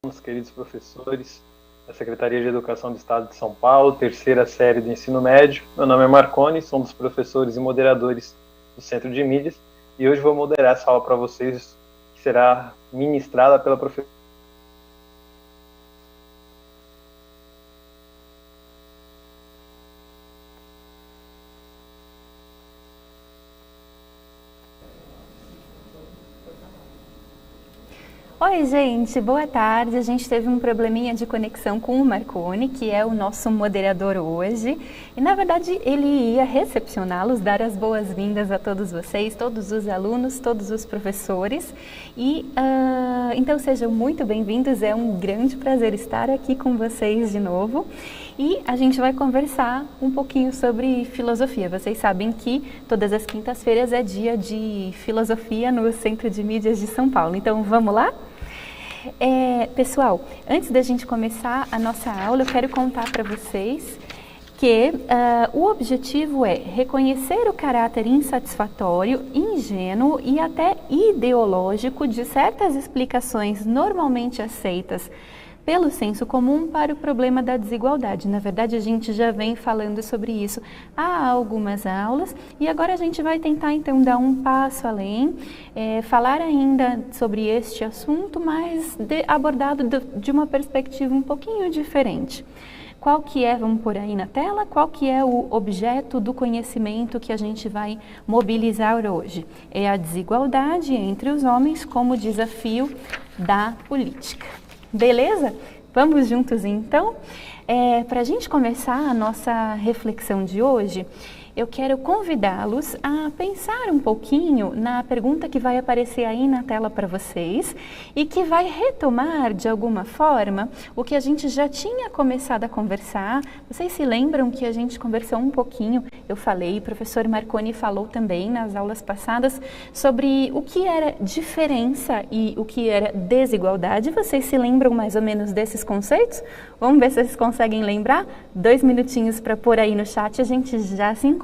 Meus queridos professores da Secretaria de Educação do Estado de São Paulo, terceira série do ensino médio. Meu nome é Marconi, sou um dos professores e moderadores do Centro de Mídias e hoje vou moderar essa aula para vocês, que será ministrada pela professora. Oi, gente, boa tarde. A gente teve um probleminha de conexão com o Marconi, que é o nosso moderador hoje. E, na verdade, ele ia recepcioná-los, dar as boas-vindas a todos vocês, todos os alunos, todos os professores. E, então, sejam muito bem-vindos. É um grande prazer estar aqui com vocês de novo. E a gente vai conversar um pouquinho sobre filosofia. Vocês sabem que todas as quintas-feiras é dia de filosofia no Centro de Mídias de São Paulo. Então, vamos lá? Pessoal, antes da gente começar a nossa aula, eu quero contar para vocês que o objetivo é reconhecer o caráter insatisfatório, ingênuo e até ideológico de certas explicações normalmente aceitas pelo senso comum para o problema da desigualdade. Na verdade, a gente já vem falando sobre isso há algumas aulas e agora a gente vai tentar então dar um passo além, falar ainda sobre este assunto, mas abordado de uma perspectiva um pouquinho diferente. Qual que é, vamos pôr aí na tela, qual que é o objeto do conhecimento que a gente vai mobilizar hoje? É a desigualdade entre os homens como desafio da política. Beleza? Vamos juntos então? Para a gente começar a nossa reflexão de hoje, eu quero convidá-los a pensar um pouquinho na pergunta que vai aparecer aí na tela para vocês e que vai retomar, de alguma forma, o que a gente já tinha começado a conversar. Vocês se lembram que a gente conversou um pouquinho, eu falei, o professor Marconi falou também nas aulas passadas, sobre o que era diferença e o que era desigualdade. Vocês se lembram mais ou menos desses conceitos? Vamos ver se vocês conseguem lembrar? 2 minutinhos para pôr aí no chat, a gente já se encontra.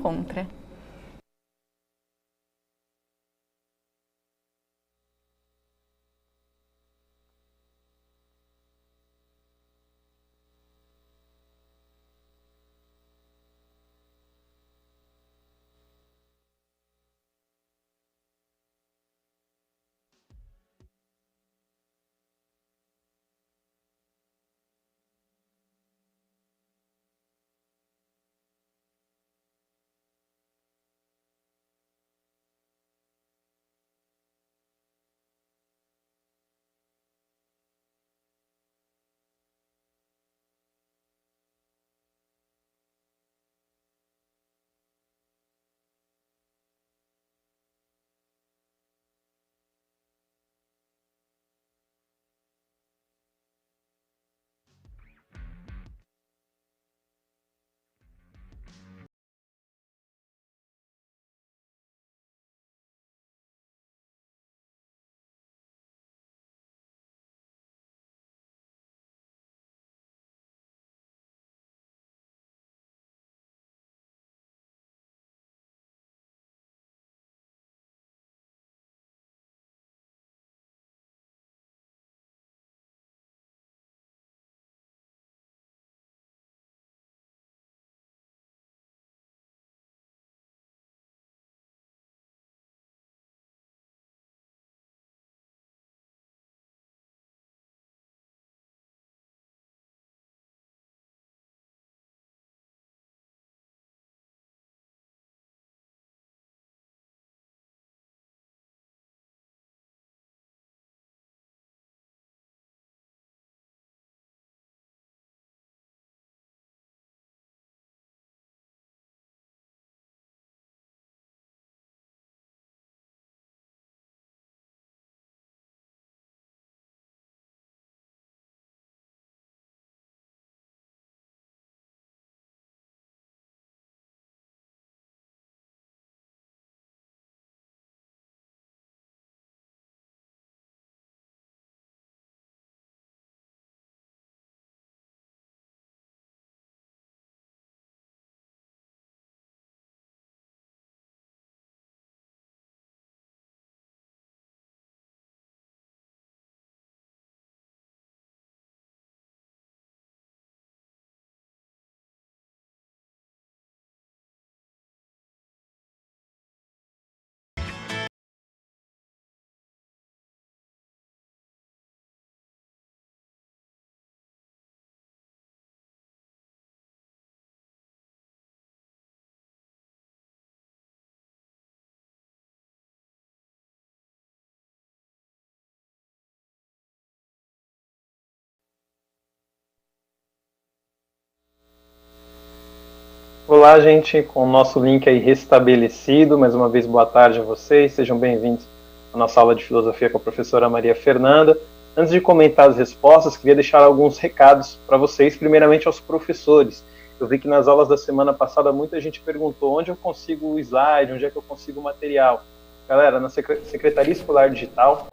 Olá, gente, com o nosso link aí restabelecido. Mais uma vez, boa tarde a vocês. Sejam bem-vindos à nossa aula de filosofia com a professora Maria Fernanda. Antes de comentar as respostas, queria deixar alguns recados para vocês, primeiramente aos professores. Eu vi que nas aulas da semana passada muita gente perguntou onde eu consigo o slide, onde é que eu consigo o material. Galera, na Secretaria Escolar Digital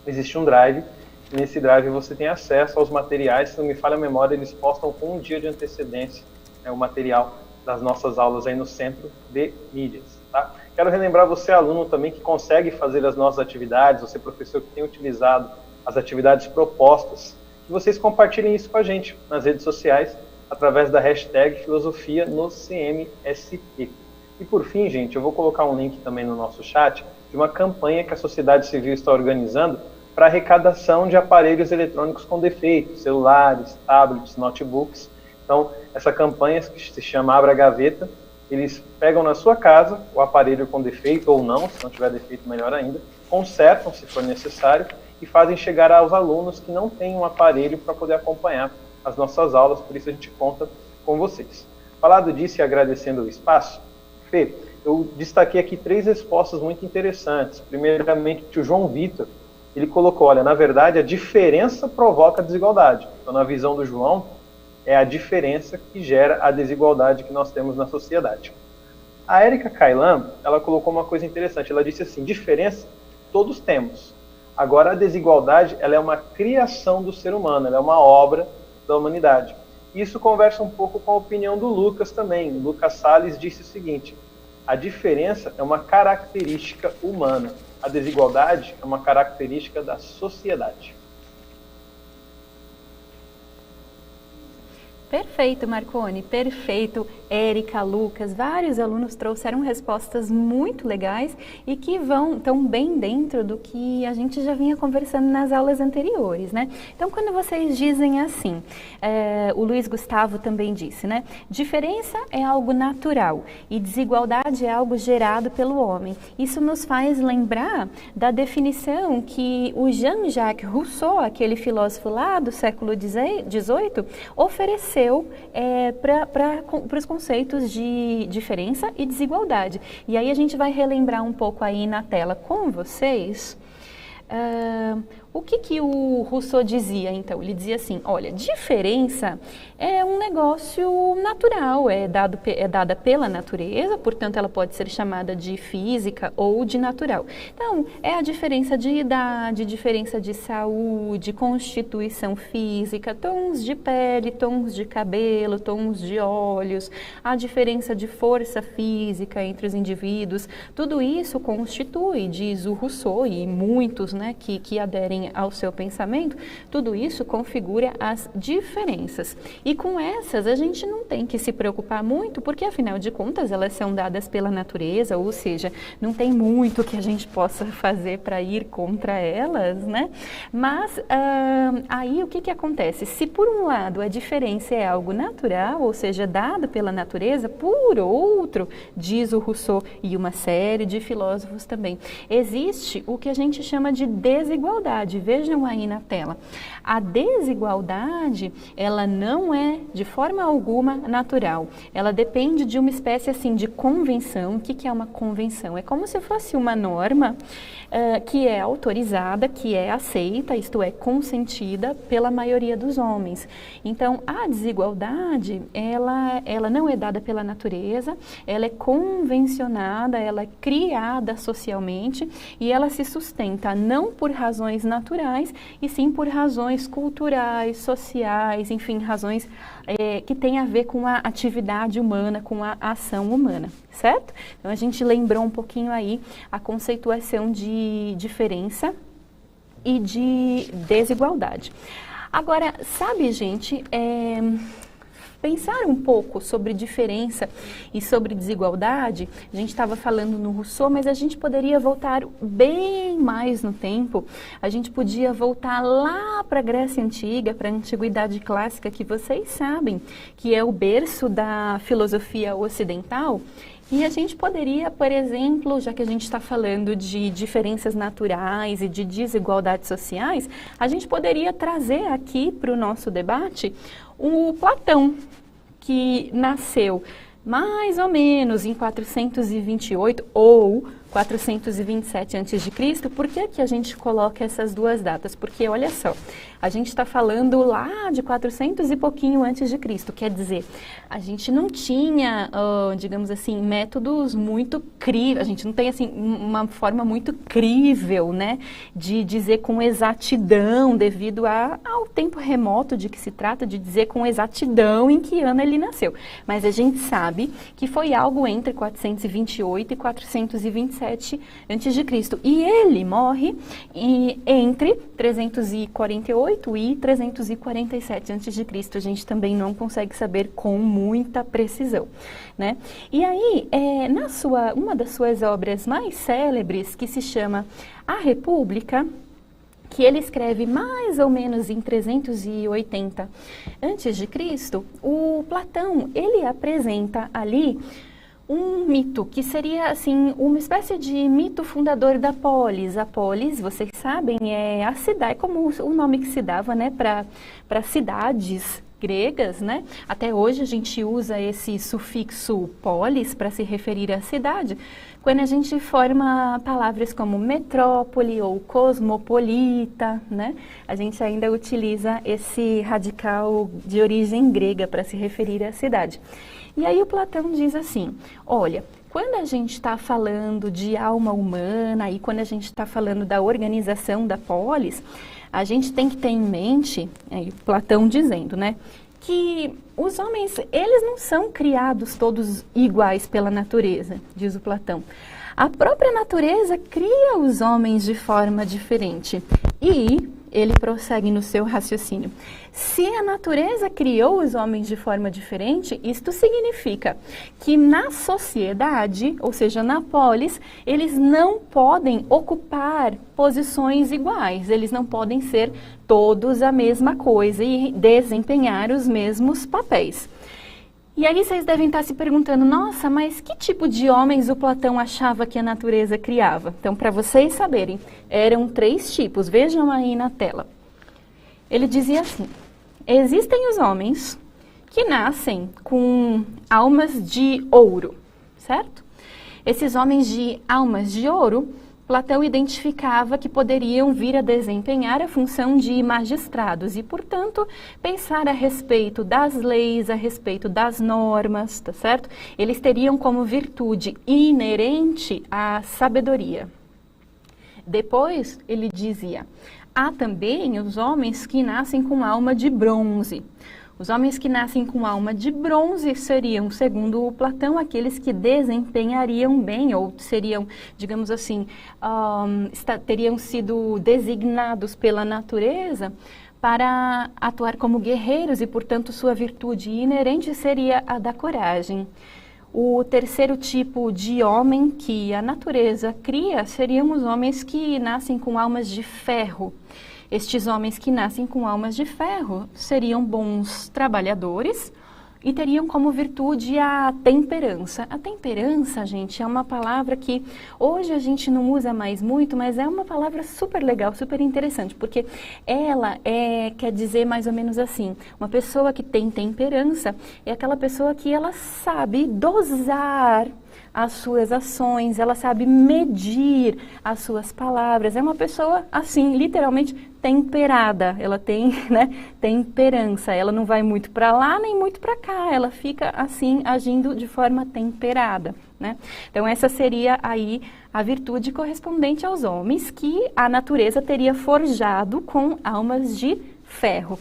existe um drive. Nesse drive você tem acesso aos materiais. Se não me falha a memória, eles postam com um dia de antecedência, né, o material das nossas aulas aí no Centro de Mídias. Tá? Quero relembrar você, aluno, também que consegue fazer as nossas atividades, você, professor, que tem utilizado as atividades propostas, que vocês compartilhem isso com a gente nas redes sociais, através da hashtag filosofia no CMSP. E por fim, gente, eu vou colocar um link também no nosso chat de uma campanha que a sociedade civil está organizando para arrecadação de aparelhos eletrônicos com defeitos, celulares, tablets, notebooks. Então, essa campanha, que se chama Abra a Gaveta, eles pegam na sua casa o aparelho com defeito ou não, se não tiver defeito, melhor ainda, consertam se for necessário e fazem chegar aos alunos que não têm um aparelho para poder acompanhar as nossas aulas, por isso a gente conta com vocês. Falado disso e agradecendo o espaço, Fê, eu destaquei aqui 3 respostas muito interessantes. Primeiramente, o João Vitor, ele colocou, olha, na verdade a diferença provoca a desigualdade. Então, na visão do João, é a diferença que gera a desigualdade que nós temos na sociedade. A Érica Kailan, ela colocou uma coisa interessante, ela disse assim, diferença todos temos. Agora, a desigualdade, ela é uma criação do ser humano, ela é uma obra da humanidade. Isso conversa um pouco com a opinião do Lucas também. O Lucas Salles disse o seguinte, a diferença é uma característica humana, a desigualdade é uma característica da sociedade. Perfeito, Marconi, perfeito. Érica, Lucas, vários alunos trouxeram respostas muito legais e que estão bem dentro do que a gente já vinha conversando nas aulas anteriores, né? Então, quando vocês dizem assim, o Luiz Gustavo também disse, né? Diferença é algo natural e desigualdade é algo gerado pelo homem. Isso nos faz lembrar da definição que o Jean-Jacques Rousseau, aquele filósofo lá do século XVIII, ofereceu para os conceitos de diferença e desigualdade. E aí a gente vai relembrar um pouco aí na tela com vocês. O que o Rousseau dizia, então? Ele dizia assim, olha, diferença é um negócio natural, é dada pela natureza, portanto ela pode ser chamada de física ou de natural. Então, é a diferença de idade, diferença de saúde, constituição física, tons de pele, tons de cabelo, tons de olhos, a diferença de força física entre os indivíduos, tudo isso constitui, diz o Rousseau e muitos, né, que aderem ao seu pensamento, tudo isso configura as diferenças. E com essas a gente não tem que se preocupar muito, porque afinal de contas elas são dadas pela natureza, ou seja, não tem muito que a gente possa fazer para ir contra elas, né? Mas aí o que acontece? Se por um lado a diferença é algo natural, ou seja, dado pela natureza, por outro, diz o Rousseau e uma série de filósofos também, existe o que a gente chama de desigualdade. Vejam aí na tela. A desigualdade, ela não é de forma alguma natural. Ela depende de uma espécie assim de convenção. O que é uma convenção? É como se fosse uma norma que é autorizada, que é aceita, isto é, consentida pela maioria dos homens. Então, a desigualdade, ela não é dada pela natureza, ela é convencionada, ela é criada socialmente e ela se sustenta não por razões naturais, e sim por razões culturais, sociais, enfim, razões que têm a ver com a atividade humana, com a ação humana, certo? Então, a gente lembrou um pouquinho aí a conceituação de diferença e de desigualdade. Agora, sabe, gente, pensar um pouco sobre diferença e sobre desigualdade, a gente estava falando no Rousseau, mas a gente poderia voltar bem mais no tempo, a gente podia voltar lá para a Grécia Antiga, para a Antiguidade Clássica, que vocês sabem que é o berço da filosofia ocidental, e a gente poderia, por exemplo, já que a gente está falando de diferenças naturais e de desigualdades sociais, a gente poderia trazer aqui para o nosso debate o Platão, que nasceu mais ou menos em 428 ou 427 a.C., por que que a gente coloca essas duas datas? Porque, olha só, a gente está falando lá de 400 e pouquinho antes de Cristo, quer dizer, a gente não tinha, digamos assim, métodos muito críveis, a gente não tem, assim, uma forma muito crível, né, de dizer com exatidão, devido ao tempo remoto de que se trata, de dizer com exatidão em que ano ele nasceu. Mas a gente sabe que foi algo entre 428 e 427 a.C. E ele morre entre 348 e 347 a.C. A gente também não consegue saber com muita precisão, né? E aí, uma das suas obras mais célebres, que se chama A República, que ele escreve mais ou menos em 380 a.C., o Platão, ele apresenta ali um mito, que seria, assim, uma espécie de mito fundador da polis. A polis, vocês sabem, é a cidade, como o nome que se dava, né, para cidades gregas, né? Até hoje a gente usa esse sufixo polis para se referir à cidade, quando a gente forma palavras como metrópole ou cosmopolita, né? A gente ainda utiliza esse radical de origem grega para se referir à cidade. E aí o Platão diz assim, olha, quando a gente está falando de alma humana e quando a gente está falando da organização da polis, a gente tem que ter em mente, aí Platão dizendo, né, que os homens, eles não são criados todos iguais pela natureza, diz o Platão. A própria natureza cria os homens de forma diferente. E ele prossegue no seu raciocínio. Se a natureza criou os homens de forma diferente, isto significa que na sociedade, ou seja, na polis, eles não podem ocupar posições iguais, eles não podem ser todos a mesma coisa e desempenhar os mesmos papéis. E aí vocês devem estar se perguntando, nossa, mas que tipo de homens o Platão achava que a natureza criava? Então, para vocês saberem, eram 3 tipos, vejam aí na tela. Ele dizia assim, existem os homens que nascem com almas de ouro, certo? Esses homens de almas de ouro, Platão identificava que poderiam vir a desempenhar a função de magistrados e, portanto, pensar a respeito das leis, a respeito das normas, tá certo? Eles teriam como virtude inerente a sabedoria. Depois, ele dizia, há também os homens que nascem com alma de bronze. Os homens que nascem com alma de bronze seriam, segundo o Platão, aqueles que desempenhariam bem, ou seriam, digamos assim, teriam sido designados pela natureza para atuar como guerreiros e, portanto, sua virtude inerente seria a da coragem. O terceiro tipo de homem que a natureza cria seriam os homens que nascem com almas de ferro. Estes homens que nascem com almas de ferro seriam bons trabalhadores e teriam como virtude a temperança. A temperança, gente, é uma palavra que hoje a gente não usa mais muito, mas é uma palavra super legal, super interessante, porque ela quer dizer mais ou menos assim, uma pessoa que tem temperança é aquela pessoa que ela sabe dosar as suas ações, ela sabe medir as suas palavras, é uma pessoa assim, literalmente temperada, ela tem, né, temperança, ela não vai muito para lá nem muito para cá, ela fica assim agindo de forma temperada, né? Então essa seria aí a virtude correspondente aos homens que a natureza teria forjado com almas de ferro.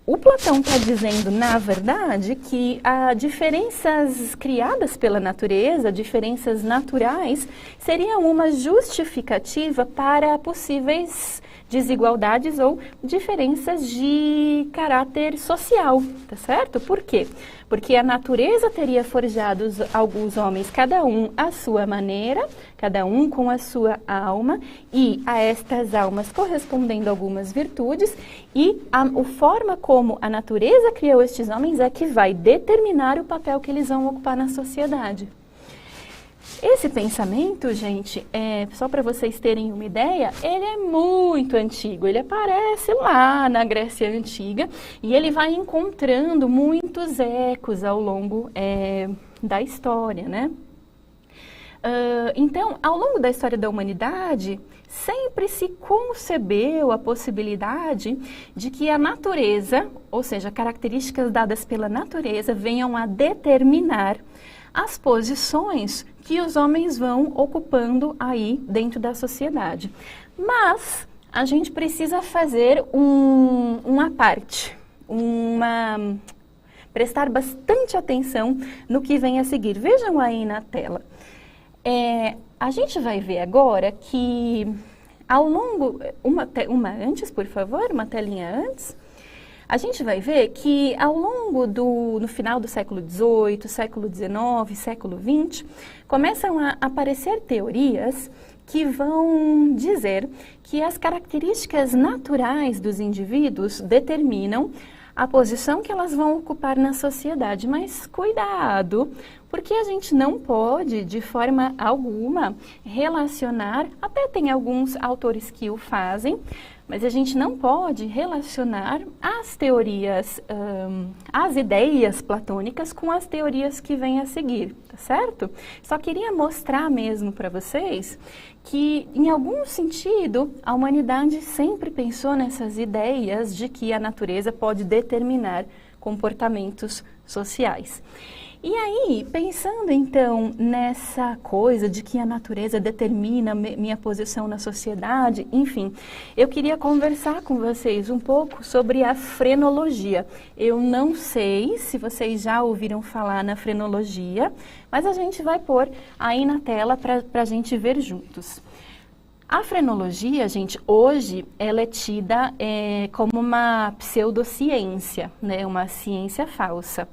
O Platão está dizendo, na verdade, que diferenças criadas pela natureza, diferenças naturais, seriam uma justificativa para possíveis desigualdades ou diferenças de caráter social, tá certo? Por quê? Porque a natureza teria forjado alguns homens, cada um à sua maneira, cada um com a sua alma, e a estas almas correspondendo algumas virtudes, e a forma como a natureza criou estes homens é que vai determinar o papel que eles vão ocupar na sociedade. Esse pensamento, gente, só para vocês terem uma ideia, ele é muito antigo, ele aparece lá na Grécia Antiga e ele vai encontrando muitos ecos ao longo da história, né? Então, ao longo da história da humanidade, sempre se concebeu a possibilidade de que a natureza, ou seja, características dadas pela natureza, venham a determinar as posições que os homens vão ocupando aí dentro da sociedade. Mas a gente precisa fazer uma parte, prestar bastante atenção no que vem a seguir. Vejam aí na tela. A gente vai ver agora que ao longo... antes, por favor, uma telinha antes. A gente vai ver que ao longo no final do século XVIII, século XIX, século XX, começam a aparecer teorias que vão dizer que as características naturais dos indivíduos determinam a posição que elas vão ocupar na sociedade. Mas cuidado, porque a gente não pode, de forma alguma, relacionar, até tem alguns autores que o fazem, mas a gente não pode relacionar as teorias, as ideias platônicas com as teorias que vêm a seguir, tá certo? Só queria mostrar mesmo para vocês que, em algum sentido, a humanidade sempre pensou nessas ideias de que a natureza pode determinar comportamentos sociais. E aí, pensando então nessa coisa de que a natureza determina minha posição na sociedade, enfim, eu queria conversar com vocês um pouco sobre a frenologia. Eu não sei se vocês já ouviram falar na frenologia, mas a gente vai pôr aí na tela para a gente ver juntos. A frenologia, gente, hoje ela é tida como uma pseudociência, né, uma ciência falsa.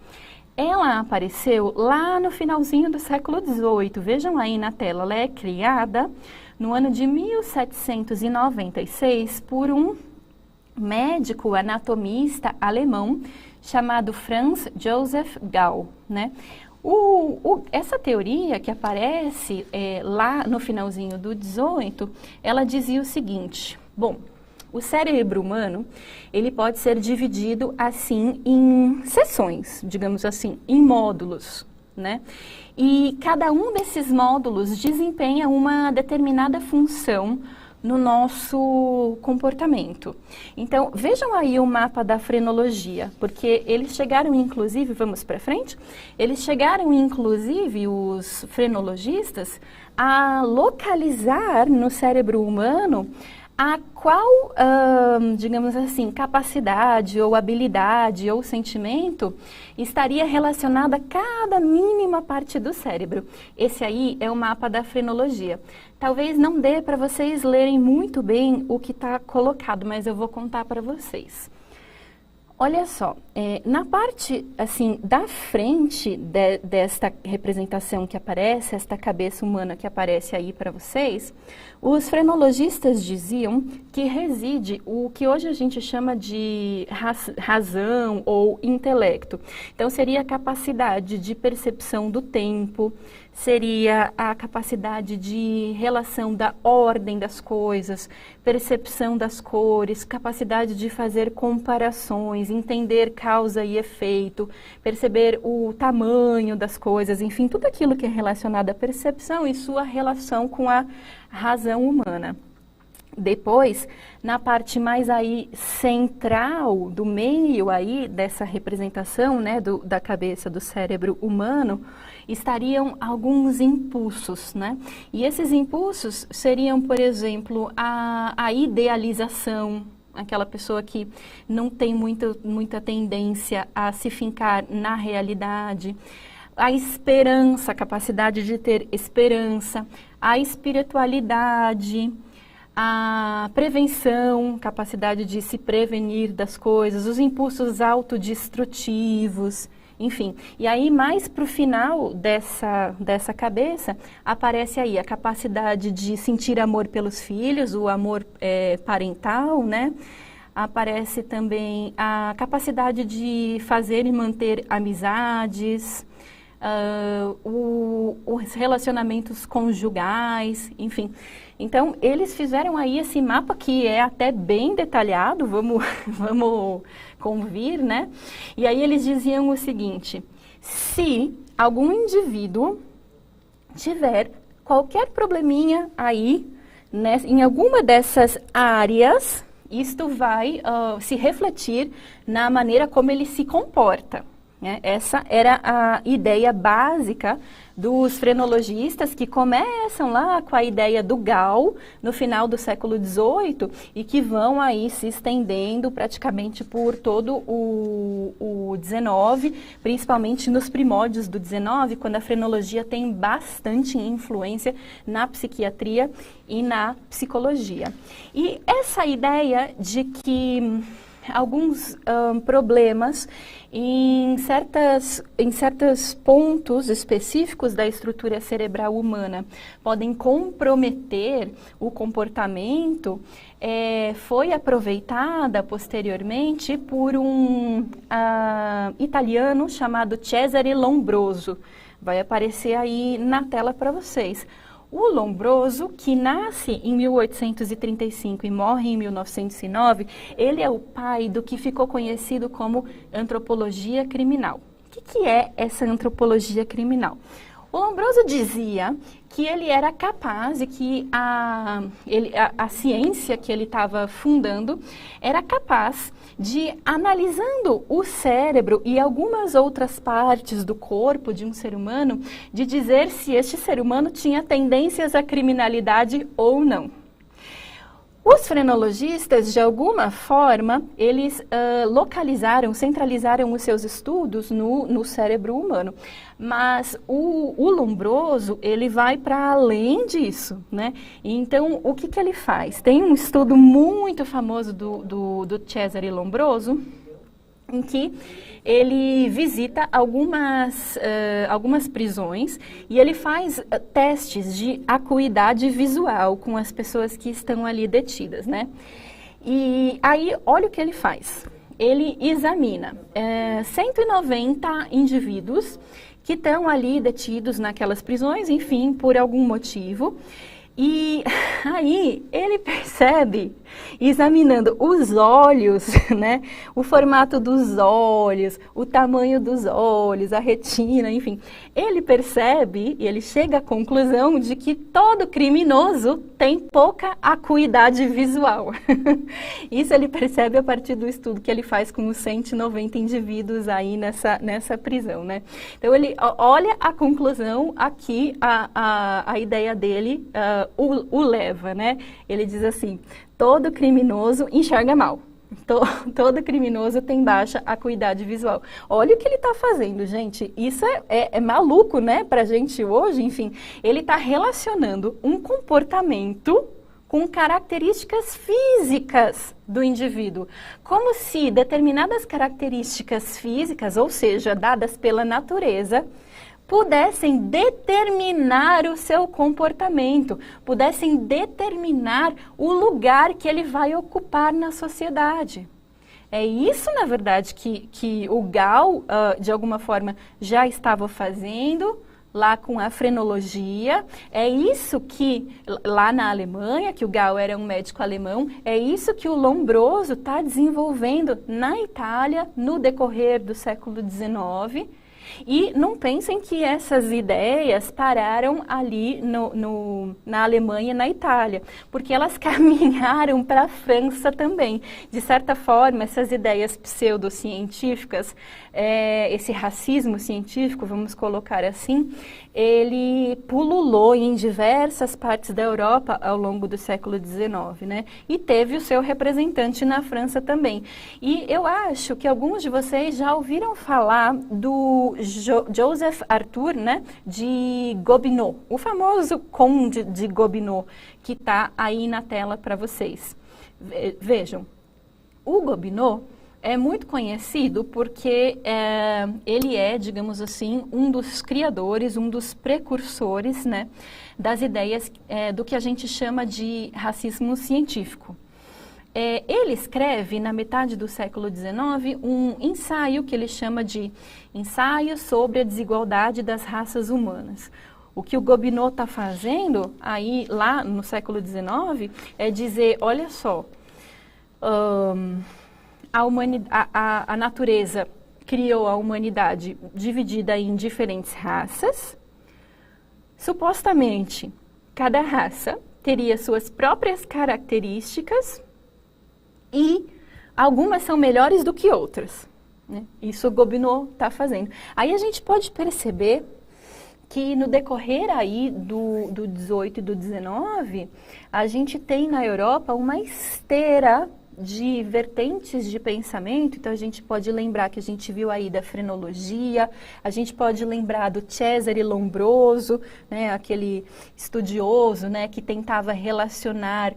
Ela apareceu lá no finalzinho do século XVIII. Vejam aí na tela, ela é criada no ano de 1796 por um médico anatomista alemão chamado Franz Joseph Gall, né? Essa teoria que aparece lá no finalzinho do XVIII, ela dizia o seguinte: bom, o cérebro humano, ele pode ser dividido assim em seções, digamos assim, em módulos, né? E cada um desses módulos desempenha uma determinada função no nosso comportamento. Então, vejam aí o mapa da frenologia, porque eles chegaram inclusive, vamos para frente? Eles chegaram inclusive, os frenologistas, a localizar no cérebro humano a qual, digamos assim, capacidade ou habilidade ou sentimento estaria relacionada a cada mínima parte do cérebro. Esse aí é o mapa da frenologia. Talvez não dê para vocês lerem muito bem o que está colocado, mas eu vou contar para vocês. Olha só, na parte assim da frente desta representação que aparece, esta cabeça humana que aparece aí para vocês, os frenologistas diziam que reside o que hoje a gente chama de razão ou intelecto. Então seria a capacidade de percepção do tempo, seria a capacidade de relação da ordem das coisas, percepção das cores, capacidade de fazer comparações, entender causa e efeito, perceber o tamanho das coisas, enfim, tudo aquilo que é relacionado à percepção e sua relação com a razão humana. Depois, na parte mais aí central, do meio aí dessa representação, né, da cabeça do cérebro humano, estariam alguns impulsos, né? E esses impulsos seriam, por exemplo, a idealização, aquela pessoa que não tem muita tendência a se fincar na realidade, a esperança, a capacidade de ter esperança, a espiritualidade, a prevenção, capacidade de se prevenir das coisas, os impulsos autodestrutivos, enfim. E aí, mais para o final dessa cabeça, aparece aí a capacidade de sentir amor pelos filhos, o amor parental, né? Aparece também a capacidade de fazer e manter amizades, os relacionamentos conjugais, enfim. Então, eles fizeram aí esse mapa que é até bem detalhado, vamos convir, né? E aí eles diziam o seguinte: se algum indivíduo tiver qualquer probleminha aí, né, em alguma dessas áreas, isto vai se refletir na maneira como ele se comporta. Né? Essa era a ideia básica dos frenologistas, que começam lá com a ideia do Gall no final do século XVIII e que vão aí se estendendo praticamente por todo o XIX, principalmente nos primórdios do XIX, quando a frenologia tem bastante influência na psiquiatria e na psicologia. E essa ideia de que alguns problemas em certos pontos específicos da estrutura cerebral humana podem comprometer o comportamento, foi aproveitada posteriormente por um italiano chamado Cesare Lombroso. Vai aparecer aí na tela para vocês. O Lombroso, que nasce em 1835 e morre em 1909, ele é o pai do que ficou conhecido como antropologia criminal. O que é essa antropologia criminal? O Lombroso dizia que ele era capaz e que a ciência que ele estava fundando era capaz de, analisando o cérebro e algumas outras partes do corpo de um ser humano, de dizer se este ser humano tinha tendências à criminalidade ou não. Os frenologistas, de alguma forma, eles centralizaram os seus estudos no cérebro humano. Mas o Lombroso, ele vai para além disso, né? Então, o que ele faz? Tem um estudo muito famoso do Cesare Lombroso, em que ele visita algumas prisões e ele faz testes de acuidade visual com as pessoas que estão ali detidas, né? E aí, olha o que ele faz. Ele examina 190 indivíduos que estão ali detidos naquelas prisões, enfim, por algum motivo. E aí ele percebe, examinando os olhos, né, o formato dos olhos, o tamanho dos olhos, a retina, enfim, ele percebe e ele chega à conclusão de que todo criminoso tem pouca acuidade visual. Isso ele percebe a partir do estudo que ele faz com os 190 indivíduos aí nessa prisão, né? Então ele olha a conclusão aqui, a ideia dele o leva, né? Ele diz assim: todo criminoso enxerga mal. Todo criminoso tem baixa acuidade visual. Olha o que ele está fazendo, gente. Isso é maluco, né? Pra gente hoje, enfim. Ele está relacionando um comportamento com características físicas do indivíduo. Como se determinadas características físicas, ou seja, dadas pela natureza, pudessem determinar o seu comportamento, pudessem determinar o lugar que ele vai ocupar na sociedade. É isso, na verdade, que o Gall, de alguma forma, já estava fazendo lá com a frenologia. É isso que, lá na Alemanha, que o Gall era um médico alemão, é isso que o Lombroso está desenvolvendo na Itália no decorrer do século XIX. E não pensem que essas ideias pararam ali na Alemanha e na Itália, porque elas caminharam para a França também. De certa forma, essas ideias pseudocientíficas, esse racismo científico, vamos colocar assim, ele pululou em diversas partes da Europa ao longo do século XIX, né? E teve o seu representante na França também. E eu acho que alguns de vocês já ouviram falar do Joseph Arthur, né, de Gobineau, o famoso conde de Gobineau, que está aí na tela para vocês. Vejam, o Gobineau é muito conhecido porque ele é, digamos assim, um dos criadores, um dos precursores, né, das ideias do que a gente chama de racismo científico. Ele escreve, na metade do século XIX, um ensaio que ele chama de Ensaio sobre a Desigualdade das Raças Humanas. O que o Gobineau está fazendo aí, lá no século XIX, é dizer, olha só, a natureza criou a humanidade dividida em diferentes raças. Supostamente, cada raça teria suas próprias características e algumas são melhores do que outras, né? Isso o Gobineau está fazendo. Aí a gente pode perceber que no decorrer aí do 18 e do 19, a gente tem na Europa uma esteira de vertentes de pensamento. Então a gente pode lembrar que a gente viu aí da frenologia, a gente pode lembrar do Cesare Lombroso, né, aquele estudioso, né, que tentava relacionar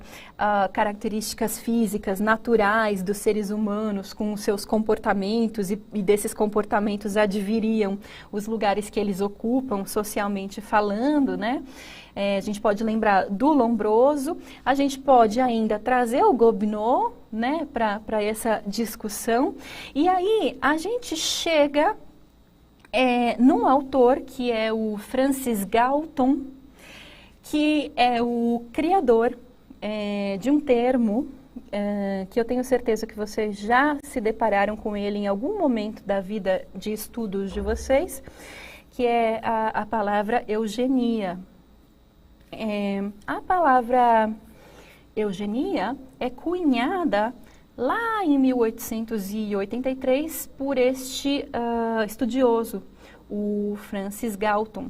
características físicas naturais dos seres humanos com os seus comportamentos e desses comportamentos adviriam os lugares que eles ocupam socialmente falando, né? A gente pode lembrar do Lombroso, a gente pode ainda trazer o Gobineau, né, para essa discussão. E aí a gente chega num autor que é o Francis Galton, que é o criador de um termo que eu tenho certeza que vocês já se depararam com ele em algum momento da vida de estudos de vocês, que é a palavra eugenia. A palavra eugenia é cunhada lá em 1883 por este estudioso, o Francis Galton.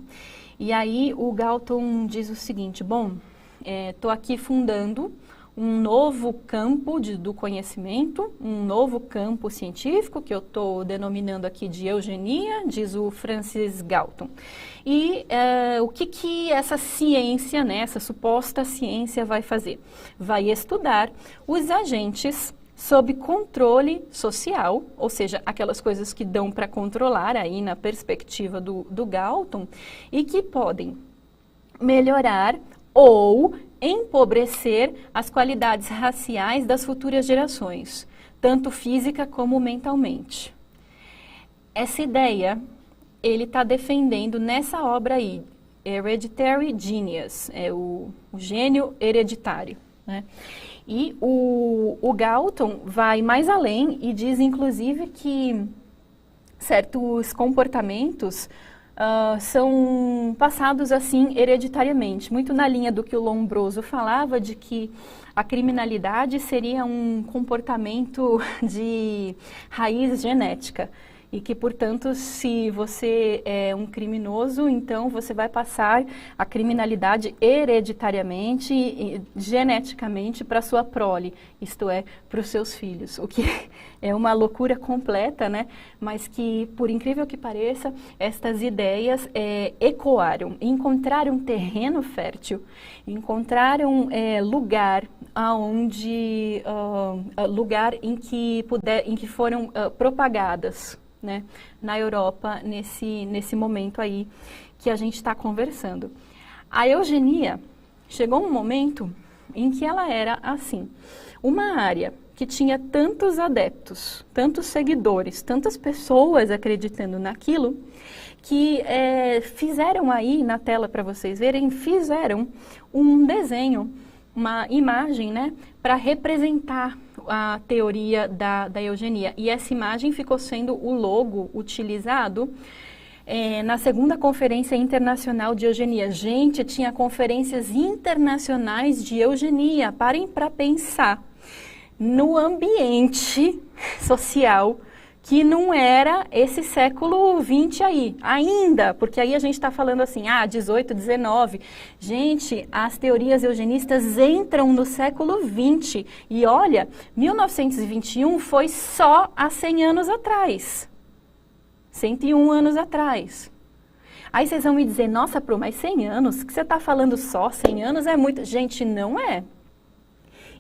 E aí o Galton diz o seguinte, bom, estou aqui fundando um novo campo do conhecimento, um novo campo científico, que eu estou denominando aqui de eugenia, diz o Francis Galton. E o que essa ciência, né, essa suposta ciência vai fazer? Vai estudar os agentes sob controle social, ou seja, aquelas coisas que dão para controlar aí na perspectiva do Galton, e que podem melhorar ou empobrecer as qualidades raciais das futuras gerações, tanto física como mentalmente. Essa ideia ele está defendendo nessa obra aí, Hereditary Genius, o gênio hereditário, né? E o Galton vai mais além e diz, inclusive, que certos comportamentos são passados assim hereditariamente, muito na linha do que o Lombroso falava, de que a criminalidade seria um comportamento de raiz genética. E que, portanto, se você é um criminoso, então você vai passar a criminalidade hereditariamente e geneticamente para a sua prole, isto é, para os seus filhos. O que é uma loucura completa, né? Mas que, por incrível que pareça, estas ideias ecoaram, encontraram terreno fértil, encontraram lugar aonde lugar em que foram propagadas, né, na Europa, nesse momento aí que a gente está conversando. A eugenia chegou um momento em que ela era assim, uma área que tinha tantos adeptos, tantos seguidores, tantas pessoas acreditando naquilo, que fizeram aí, na tela para vocês verem, fizeram um desenho, uma imagem, né, para representar a teoria da eugenia. E essa imagem ficou sendo o logo utilizado na segunda Conferência Internacional de Eugenia. Gente, tinha conferências internacionais de eugenia. Parem para pensar no ambiente social que não era esse século XX aí, ainda, porque aí a gente está falando assim, 18, 19. Gente, as teorias eugenistas entram no século XX. E olha, 1921 foi só há 100 anos atrás. 101 anos atrás. Aí vocês vão me dizer, nossa, Pro, mas 100 anos? Que você está falando só? 100 anos é muito. Gente, não é.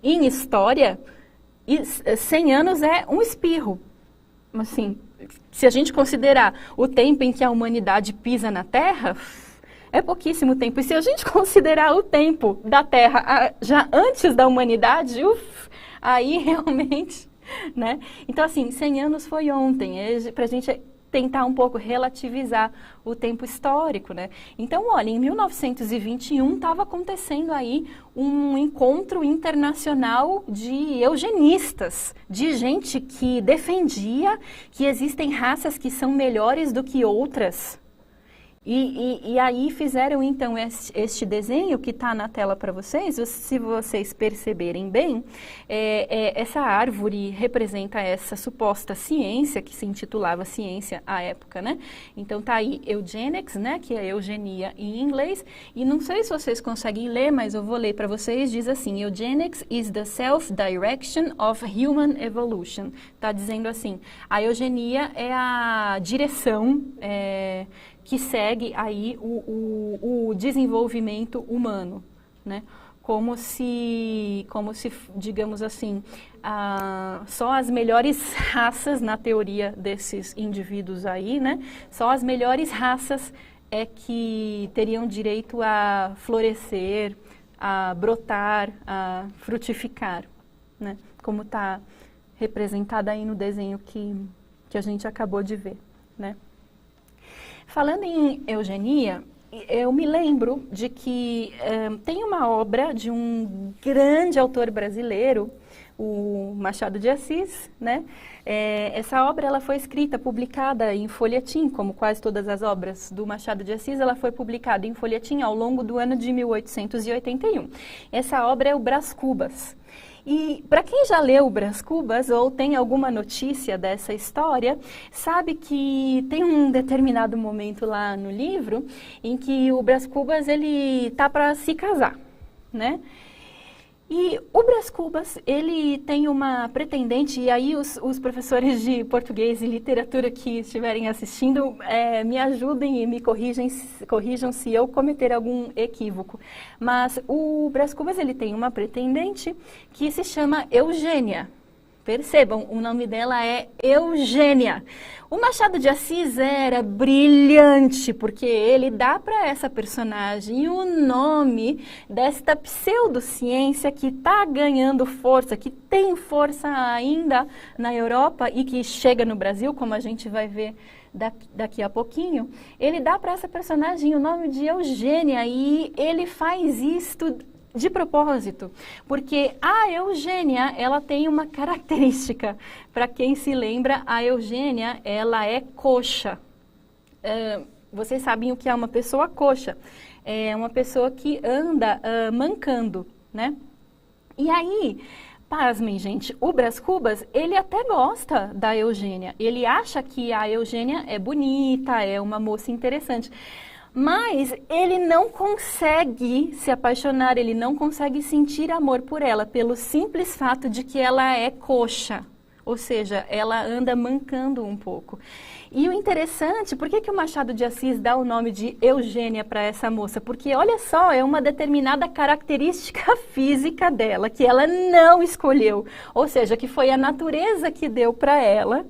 Em história, 100 anos é um espirro. Assim, se a gente considerar o tempo em que a humanidade pisa na Terra, é pouquíssimo tempo. E se a gente considerar o tempo da Terra já antes da humanidade, aí realmente, né? Então, assim, 100 anos foi ontem, para a gente tentar um pouco relativizar o tempo histórico, né? Então, olha, em 1921 estava acontecendo aí um encontro internacional de eugenistas, de gente que defendia que existem raças que são melhores do que outras. E aí fizeram, então, este desenho que está na tela para vocês. Se vocês perceberem bem, essa árvore representa essa suposta ciência, que se intitulava ciência à época, né? Então, tá aí eugenics, né? Que é eugenia em inglês. E não sei se vocês conseguem ler, mas eu vou ler para vocês. Diz assim, eugenics is the self-direction of human evolution. Está dizendo assim, a eugenia é a direção que segue aí o desenvolvimento humano, né? Como se, digamos assim, só as melhores raças, na teoria desses indivíduos aí, né? Só as melhores raças é que teriam direito a florescer, a brotar, a frutificar, né? Como está representada aí no desenho que a gente acabou de ver, né? Falando em eugenia, eu me lembro de que tem uma obra de um grande autor brasileiro, o Machado de Assis, né? Essa obra ela foi escrita, publicada em folhetim, como quase todas as obras do Machado de Assis, ela foi publicada em folhetim ao longo do ano de 1881. Essa obra é o Brás Cubas. E para quem já leu o Brás Cubas ou tem alguma notícia dessa história, sabe que tem um determinado momento lá no livro em que o Brás Cubas ele tá para se casar, né? E o Brás Cubas, ele tem uma pretendente, e aí os professores de português e literatura que estiverem assistindo, me ajudem e me corrijam se eu cometer algum equívoco. Mas o Brás Cubas, ele tem uma pretendente que se chama Eugênia. Percebam, o nome dela é Eugênia. O Machado de Assis era brilhante, porque ele dá para essa personagem o nome desta pseudociência que está ganhando força, que tem força ainda na Europa e que chega no Brasil, como a gente vai ver daqui a pouquinho. Ele dá para essa personagem o nome de Eugênia e ele faz isto de propósito, porque a Eugênia, ela tem uma característica. Para quem se lembra, a Eugênia, ela é coxa. Vocês sabem o que é uma pessoa coxa? É uma pessoa que anda mancando, né? E aí, pasmem, gente, o Brás Cubas, ele até gosta da Eugênia. Ele acha que a Eugênia é bonita, é uma moça interessante. Mas ele não consegue se apaixonar, ele não consegue sentir amor por ela, pelo simples fato de que ela é coxa. Ou seja, ela anda mancando um pouco. E o interessante, por que o Machado de Assis dá o nome de Eugênia para essa moça? Porque, olha só, é uma determinada característica física dela, que ela não escolheu. Ou seja, que foi a natureza que deu para ela.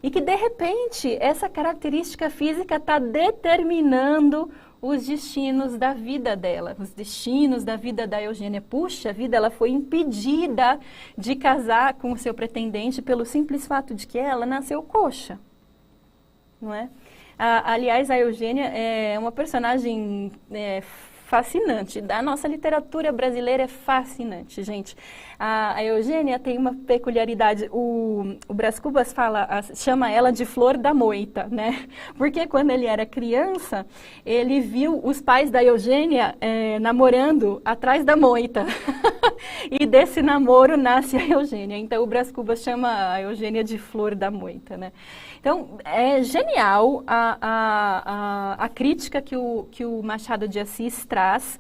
E que, de repente, essa característica física está determinando os destinos da vida dela, os destinos da vida da Eugênia. Puxa vida, ela foi impedida de casar com o seu pretendente pelo simples fato de que ela nasceu coxa, não é? Aliás, a Eugênia é uma personagem fascinante. Da nossa literatura brasileira é fascinante, gente. A Eugênia tem uma peculiaridade. O Brás Cubas chama ela de Flor da Moita, né? Porque quando ele era criança, ele viu os pais da Eugênia namorando atrás da moita. E desse namoro nasce a Eugênia. Então, o Brás Cubas chama a Eugênia de Flor da Moita, né? Então, é genial a crítica que o Machado de Assis traz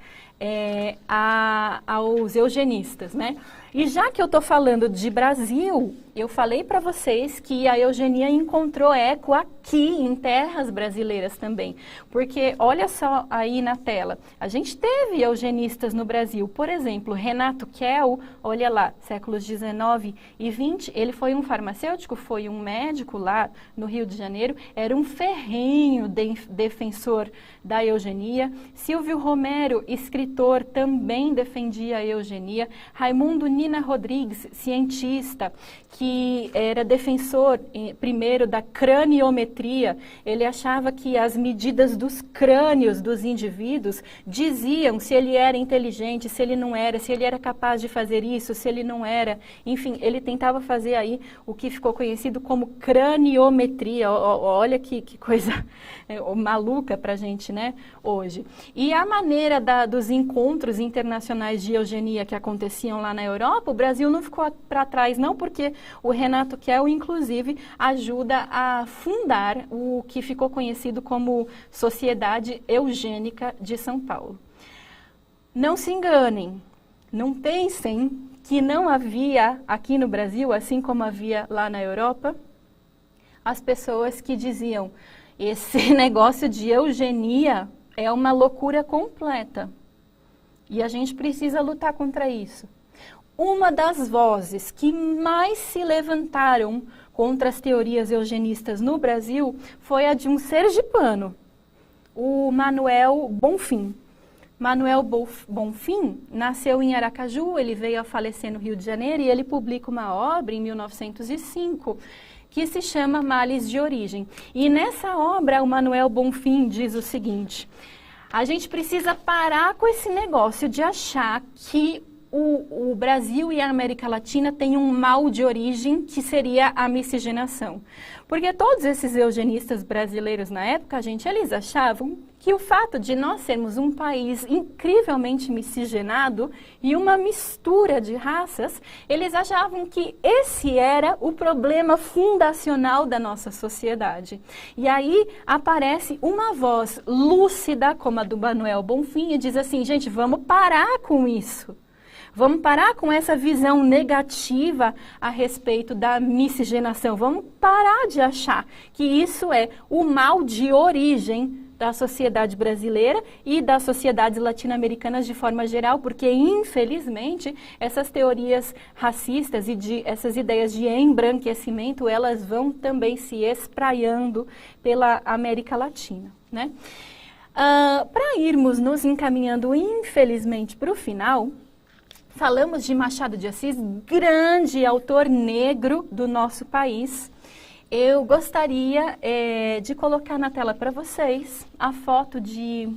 aos eugenistas, né? E já que eu estou falando de Brasil, eu falei para vocês que a eugenia encontrou eco aqui em terras brasileiras também. Porque, olha só aí na tela, a gente teve eugenistas no Brasil. Por exemplo, Renato Kell, olha lá, séculos 19 e 20, ele foi um farmacêutico, foi um médico lá no Rio de Janeiro, era um ferrenho defensor da eugenia. Silvio Romero, escritor escritor, também defendia a eugenia. Raimundo Nina Rodrigues, cientista, que era defensor, primeiro, da craniometria. Ele achava que as medidas dos crânios dos indivíduos diziam se ele era inteligente, se ele não era, se ele era capaz de fazer isso, se ele não era. Enfim, ele tentava fazer aí o que ficou conhecido como craniometria. Olha que coisa maluca para a gente, né, hoje. E a maneira dos encontros internacionais de eugenia que aconteciam lá na Europa, o Brasil não ficou para trás, não, porque o Renato Kell, inclusive, ajuda a fundar o que ficou conhecido como Sociedade Eugênica de São Paulo. Não se enganem, não pensem que não havia aqui no Brasil, assim como havia lá na Europa, as pessoas que diziam: esse negócio de eugenia é uma loucura completa e a gente precisa lutar contra isso. Uma das vozes que mais se levantaram contra as teorias eugenistas no Brasil foi a de um sergipano, o Manuel Bonfim. Manuel Bonfim nasceu em Aracaju, ele veio a falecer no Rio de Janeiro e ele publica uma obra em 1905 que se chama Males de Origem. E nessa obra o Manuel Bonfim diz o seguinte: a gente precisa parar com esse negócio de achar que o Brasil e a América Latina têm um mal de origem que seria a miscigenação. Porque todos esses eugenistas brasileiros na época, eles achavam que o fato de nós sermos um país incrivelmente miscigenado e uma mistura de raças, eles achavam que esse era o problema fundacional da nossa sociedade. E aí aparece uma voz lúcida, como a do Manuel Bonfim, e diz assim: gente, vamos parar com isso. Vamos parar com essa visão negativa a respeito da miscigenação. Vamos parar de achar que isso é o mal de origem da sociedade brasileira e das sociedades latino-americanas de forma geral, porque, infelizmente, essas teorias racistas e essas ideias de embranquecimento, elas vão também se espraiando pela América Latina, né? Para irmos nos encaminhando, infelizmente, para o final, falamos de Machado de Assis, grande autor negro do nosso país. Eu gostaria de colocar na tela para vocês a foto de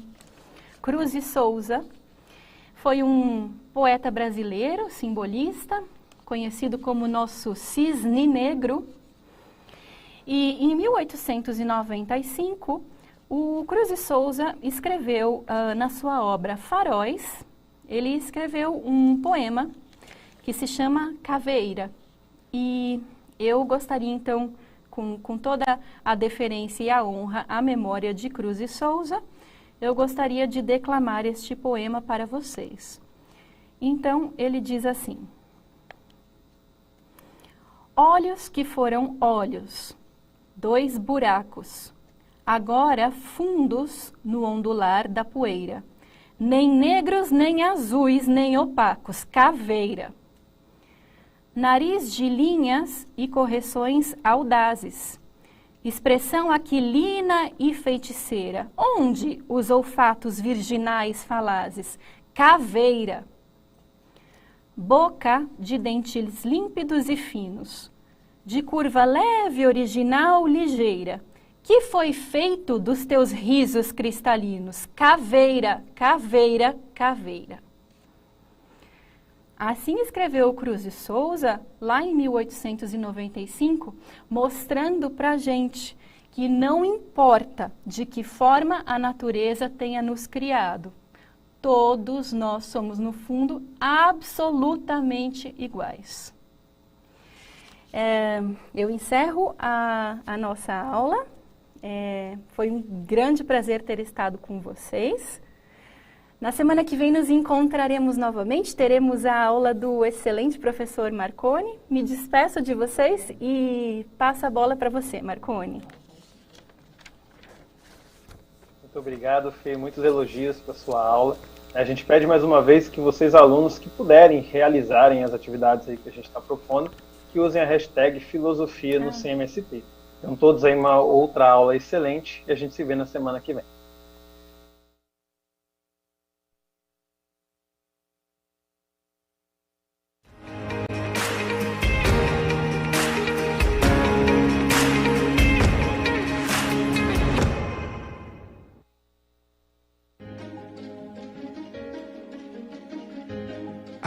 Cruz e Souza. Foi um poeta brasileiro, simbolista, conhecido como nosso cisne negro. E em 1895, o Cruz e Souza escreveu na sua obra Faróis, ele escreveu um poema que se chama Caveira. E eu gostaria, então, com toda a deferência e a honra à memória de Cruz e Souza, eu gostaria de declamar este poema para vocês. Então, ele diz assim: olhos que foram olhos, 2 buracos, agora fundos no ondular da poeira, nem negros, nem azuis, nem opacos, caveira. Nariz de linhas e correções audazes, expressão aquilina e feiticeira, onde os olfatos virginais falazes, caveira. Boca de dentes límpidos e finos, de curva leve, original, ligeira, que foi feito dos teus risos cristalinos, caveira, caveira, caveira. Assim escreveu Cruz e Souza, lá em 1895, mostrando para a gente que não importa de que forma a natureza tenha nos criado, todos nós somos, no fundo, absolutamente iguais. Eu encerro a nossa aula. Foi um grande prazer ter estado com vocês. Na semana que vem nos encontraremos novamente, teremos a aula do excelente professor Marconi. Me despeço de vocês e passo a bola para você, Marconi. Muito obrigado, Fê. Muitos elogios para a sua aula. A gente pede mais uma vez que vocês, alunos, que puderem realizarem as atividades aí que a gente está propondo, que usem a hashtag filosofia no CMSP. Então, todos aí uma outra aula excelente e a gente se vê na semana que vem.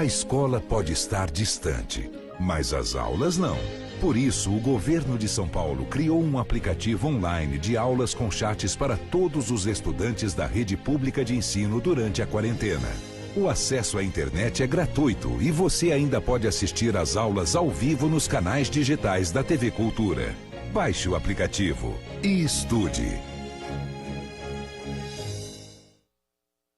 A escola pode estar distante, mas as aulas não. Por isso, o governo de São Paulo criou um aplicativo online de aulas com chats para todos os estudantes da rede pública de ensino durante a quarentena. O acesso à internet é gratuito e você ainda pode assistir às aulas ao vivo nos canais digitais da TV Cultura. Baixe o aplicativo e estude.